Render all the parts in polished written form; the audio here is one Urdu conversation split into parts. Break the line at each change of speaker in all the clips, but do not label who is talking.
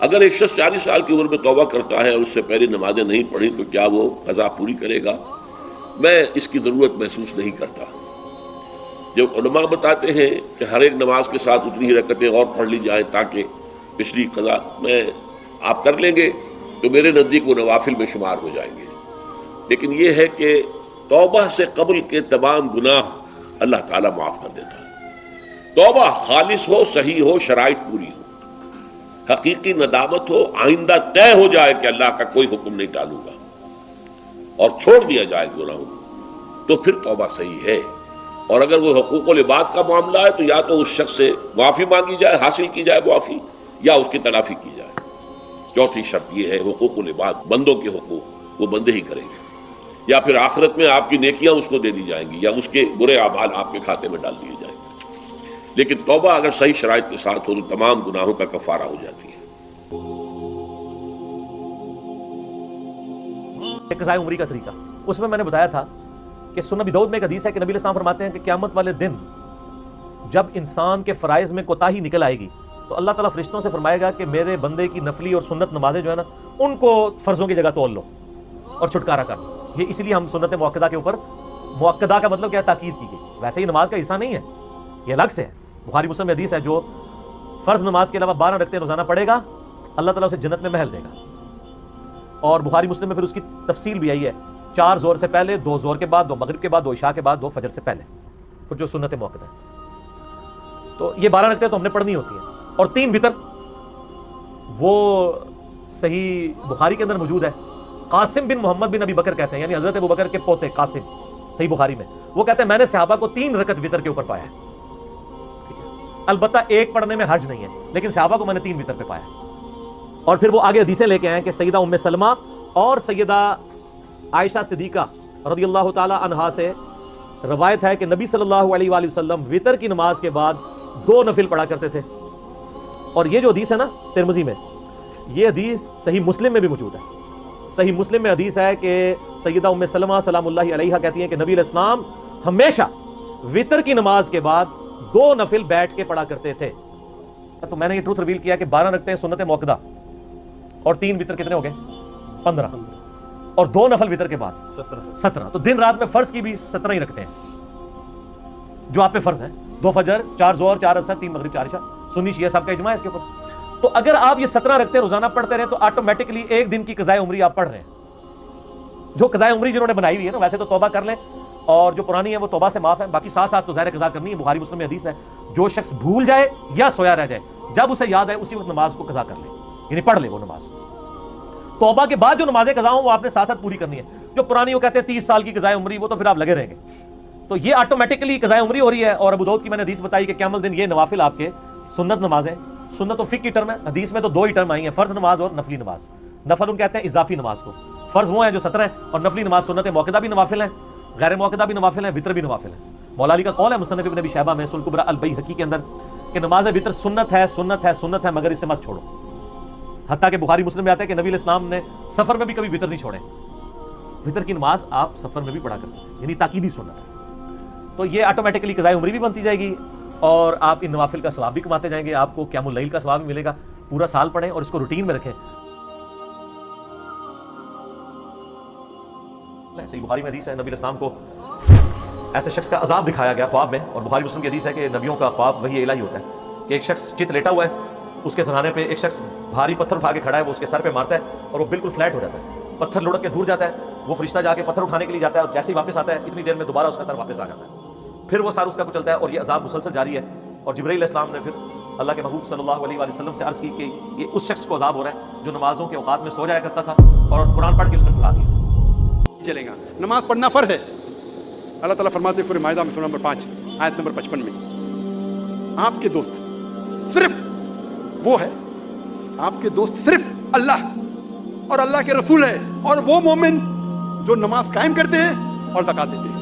اگر ایک شخص 40 سال کی عمر میں توبہ کرتا ہے اور اس سے پہلے نمازیں نہیں پڑھی تو کیا وہ قضا پوری کرے گا؟ میں اس کی ضرورت محسوس نہیں کرتا۔ جب علماء بتاتے ہیں کہ ہر ایک نماز کے ساتھ اتنی ہی رکعتیں اور پڑھ لی جائیں تاکہ پچھلی قضا میں آپ کر لیں گے، تو میرے نزدیک وہ نوافل میں شمار ہو جائیں گے۔ لیکن یہ ہے کہ توبہ سے قبل کے تمام گناہ اللہ تعالیٰ معاف کر دیتا ہے۔ توبہ خالص ہو، صحیح ہو، شرائط پوری ہو، حقیقی ندامت ہو، آئندہ طے ہو جائے کہ اللہ کا کوئی حکم نہیں ٹالوں گا اور چھوڑ دیا جائے گناہوں کو، تو پھر توبہ صحیح ہے۔ اور اگر وہ حقوق العباد کا معاملہ ہے تو یا تو اس شخص سے معافی مانگی جائے، حاصل کی جائے معافی، یا اس کی تلافی کی جائے۔ چوتھی شرط یہ ہے حقوق العباد، بندوں کے حقوق وہ بندے ہی کریں گے، یا پھر آخرت میں آپ کی نیکیاں اس کو دے دی جائیں گی یا اس کے برے اعمال آپ کے کھاتے میں ڈال دیے جائیں گے۔ لیکن توبہ اگر صحیح شرائط کے ساتھ ہو تو تمام گناہوں کا کفارہ ہو جاتی ہے۔
قضائے عمری کا طریقہ، اس میں نے بتایا تھا کہ سنن ابی داؤد میں ایک حدیث ہے کہ نبی علیہ السلام فرماتے ہیں کہ قیامت والے دن جب انسان کے فرائض میں کوتاہی نکل آئے گی تو اللہ تعالیٰ فرشتوں سے فرمائے گا کہ میرے بندے کی نفلی اور سنت نمازیں جو ہے نا ان کو فرضوں کی جگہ تول لو اور چھٹکارا کر لو۔ یہ اس لیے ہم سنت مؤکدہ کے اوپر، مؤکدہ کا مطلب کیا ہے؟ تاکید کی گئی، ویسے ہی نماز کا حصہ نہیں ہے، یہ الگ سے ہے۔ بخاری مسلم میں حدیث ہے جو فرض نماز کے علاوہ 12 رکعتیں روزانہ پڑھے گا اللہ تعالیٰ اسے جنت میں محل دے گا۔ اور بخاری مسلم میں پھر اس کی تفصیل بھی آئی ہے، 4 ظہر سے پہلے، 2 ظہر کے بعد، 2 مغرب کے بعد، 2 عشاء کے بعد، 2 فجر سے پہلے، پھر جو سنت مؤکدہ ہے۔ تو یہ 12 رکعتیں تو ہم نے پڑھنی ہوتی ہیں، اور 3 وتر وہ صحیح بخاری کے اندر موجود ہے۔ قاسم بن محمد بن ابی بکر کہتے ہیں، یعنی حضرت ابو بکر کے پوتے قاسم، صحیح بخاری میں، وہ کہتے ہیں میں نے صحابہ کو 3 رکعت وتر کے اوپر پایا ہے۔ ٹھیک ہے، البتہ ایک پڑھنے میں حرج نہیں ہے، لیکن صحابہ کو میں نے 3 وتر پہ پایا ہے۔ اور پھر وہ آگے حدیثیں لے کے آئے کہ سیدہ ام سلمہ اور سیدہ عائشہ صدیقہ رضی اللہ تعالی عنہا سے روایت ہے کہ نبی صلی اللہ علیہ وآلہ وسلم وتر کی نماز کے بعد 2 نفل پڑھا کرتے تھے۔ اور یہ جو حدیث ہے نا ترمذی میں، یہ حدیث صحیح مسلم میں بھی موجود ہے۔ صحیح مسلم میں حدیث ہے کہ سیدہ ام سلمہ سلام اللہ علیہا کہتی ہیں کہ نبی علیہ السلام ہمیشہ وتر کی نماز کے بعد 2 نفل بیٹھ کے پڑھا کرتے تھے۔ تو میں نے یہ ٹروتھ ریویل کیا کہ 12 رکعتیں سنت مؤکدہ اور 3 وتر کتنے ہو گئے؟ 15، اور 2 نفل وتر کے بعد 17۔ تو دن رات میں فرض کی بھی 17 ہی رکھتے ہیں جو آپ پہ فرض ہے، 2 فجر، 4 ظہر، 4 عصر، 3 مغرب، 4 عشاء، سنی شیعہ سب کا اجماع ہے اس کے اوپر۔ تو اگر آپ یہ 17 رکھتے روزانہ پڑھتے رہے تو آٹومیٹکلی ایک دن کی قضائے عمری آپ پڑھ رہے ہیں۔ جو قضائے عمری جنہوں نے بنائی ہوئی ہے نا، ویسے تو توبہ کر لیں اور جو پرانی ہے وہ توبہ سے معاف ہے، باقی ساتھ ساتھ تو ظاہر قضا کرنی ہے۔ بخاری مسلم میں حدیث ہے جو شخص بھول جائے یا سویا رہ جائے، جب اسے یاد آئے اسی وقت نماز کو قضا کر لے، یعنی پڑھ لے وہ نماز۔ توبہ کے بعد جو نمازیں قضا ہوں وہ آپ نے ساتھ ساتھ پوری کرنی ہے۔ جو پرانی وہ کہتے ہیں 30 سال کی قضائے عمری، وہ تو پھر آپ لگے رہیں گے۔ تو یہ آٹومیٹکلی قضائے عمری ہو رہی ہے۔ اور ابو داؤد کی میں نے حدیث بتائی کہ قیامت دن یہ نوافل آپ کے سنت نمازیں، سنت و فقہ کی ٹرم ہے، حدیث میں تو 2 ہی ٹرم آئی ہیں، فرض نماز اور نفلی نماز۔ نفل ان کہتے ہیں اضافی نماز کو، فرض وہ ہیں جو 17 ہیں، اور نفلی نماز سنت مؤکدہ بھی نوافل ہیں، غیر مؤکدہ بھی نوافل ہیں، وتر بھی نوافل ہیں۔ مولا علی کا قول ہے مصنف ابن ابی شیبہ میں سنن کبری البیہقی کے اندر کہ نماز وتر سنت ہے، سنت ہے، سنت ہے، مگر اسے مت چھوڑو۔ حتیٰ کہ بخاری مسلم میں آتا ہے کہ نبی علیہ السلام نے سفر میں بھی کبھی وتر نہیں چھوڑے۔ وتر کی نماز آپ سفر میں بھی پڑھا کرتے ہیں، یعنی تاکیدی سنت ہے۔ تو یہ آٹومیٹکلی قضائے عمری بھی بنتی جائے گی اور آپ ان نوافل کا ثواب بھی کماتے جائیں گے، آپ کو قیام اللیل کا ثواب بھی ملے گا۔ پورا سال پڑھیں اور اس کو روٹین میں رکھیں۔ صحیح بخاری میں حدیث ہے نبی علیہ السلام کو ایسے شخص کا عذاب دکھایا گیا خواب میں، اور بخاری مسلم کی حدیث ہے کہ نبیوں کا خواب وحی الہی ہوتا ہے کہ ایک شخص چت لیٹا ہوا ہے، اس کے سرہانے پہ ایک شخص بھاری پتھر اٹھا کے کھڑا ہے، وہ اس کے سر پہ مارتا ہے اور وہ بالکل فلیٹ ہو جاتا ہے، پتھر لڑک کے دور جاتا ہے، وہ فرشتہ جا کے پتھر اٹھانے کے لیے جاتا ہے اور جیسے ہی واپس آتا ہے اتنی دیر میں دوبارہ اس کا سر واپس آ جاتا ہے، پھر وہ سر اس کا کچلتا ہے، اور یہ عذاب مسلسل جاری ہے۔ اور جبرائیل علیہ السلام نے پھر اللہ کے محبوب صلی اللہ علیہ وآلہ وسلم سے عرض کی کہ یہ اس شخص کو عذاب ہو رہا ہے جو نمازوں کے اوقات میں سو جایا کرتا تھا اور قرآن پڑھ کے اس نے بھلا دیا۔
چلے گا، نماز پڑھنا فرض ہے۔ اللہ تعالیٰ فرماتے ہیں سورہ مائدہ میں سورہ نمبر 5 آیت نمبر 55 میں، آپ کے دوست صرف وہ ہے، آپ کے دوست صرف اللہ اور اللہ کے رسول ہے، اور وہ مومن جو نماز قائم کرتے ہیں اور زکات دیتے ہیں۔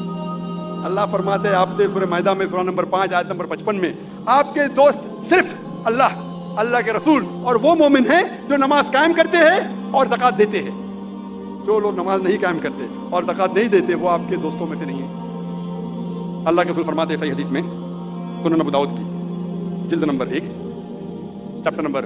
اللہ فرماتے ہیں آپ سے سورہ مائدہ میں سورہ نمبر 5 آیت نمبر 55 میں، آپ کے دوست صرف اللہ، اللہ کے رسول اور وہ مومن ہیں جو نماز قائم کرتے ہیں اور زکات دیتے ہیں۔ جو لوگ نماز نہیں قائم کرتے اور زکات نہیں دیتے وہ آپ کے دوستوں میں سے نہیں ہیں۔ اللہ کے رسول فرماتے ہیں صحیح حدیث میں سنن ابو داؤد کی جلد نمبر 1 چیپٹر نمبر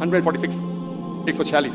146 146।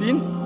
3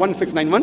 1691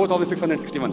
4661